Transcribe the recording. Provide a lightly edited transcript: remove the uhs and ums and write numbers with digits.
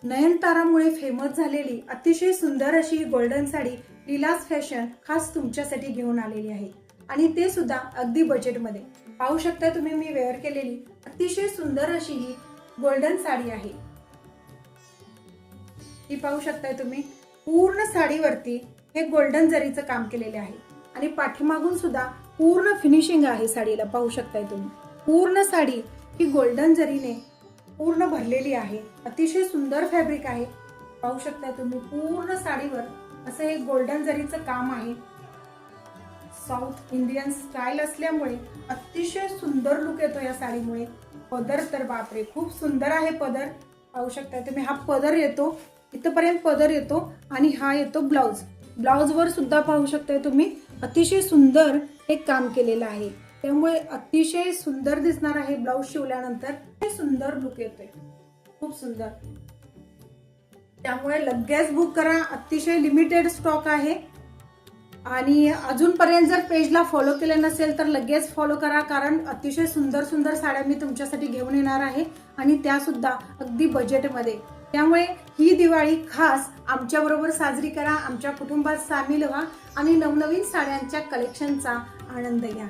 नयनतारामुळे famous झालेली अतिशय सुंदर अशी गोल्डन साडी लीलाज फॅशन खास तुमच्यासाठी घेऊन आलेली आहे आणि ते सुद्धा अगदी बजेटमध्ये। पाहू शकता तुम्ही मी वेअर केलेली अतिशय सुंदर अशी ही गोल्डन साडी आहे। ही पाहू शकताय तुम्ही पूर्ण साडीवरती हे गोल्डन जरीचं काम केलेले आहे आणि पाठीमागून सुद्धा पूर्ण फिनिशिंग आहे साडीला। पाहू शकताय तुम्ही पूर्ण साडी ही गोल्डन जरीने पूर्ण भरलेली आहे। अतिशय सुंदर फॅब्रिक आहे। पाहू शकता तुम्ही पूर्ण साडीवर असं हे गोल्डन जरीचं काम आहे। साऊथ इंडियन स्टाईल असल्यामुळे अतिशय सुंदर लुक येतो या साडीमुळे। पदर तर बापरे खूप सुंदर आहे पदर। पाहू शकता तुम्ही हा पदर येतो इथपर्यंत पदर येतो आणि हा येतो ब्लाउज। ब्लाउज वर सुद्धा पाहू शकता तुम्ही अतिशय सुंदर हे काम केलेलं आहे, त्यामुळे अतिशय सुंदर दिसणार आहे। ब्लाउज शिवल्यानंतर हे सुंदर लुक येतोय, खूप सुंदर। त्यामुळे लगेच बुक करा, अतिशय लिमिटेड स्टॉक आहे। आणि अजूनपर्यंत जर पेजला फॉलो केलं नसेल तर लगेच फॉलो करा, कारण अतिशय सुंदर सुंदर साड्या मी तुमच्यासाठी घेऊन येणार आहे आणि त्या सुद्धा अगदी बजेटमध्ये। त्यामुळे ही दिवाळी खास आमच्या बरोबर साजरी करा, आमच्या कुटुंबात सामील व्हा आणि नवनवीन साड्यांच्या कलेक्शनचा आनंद घ्या।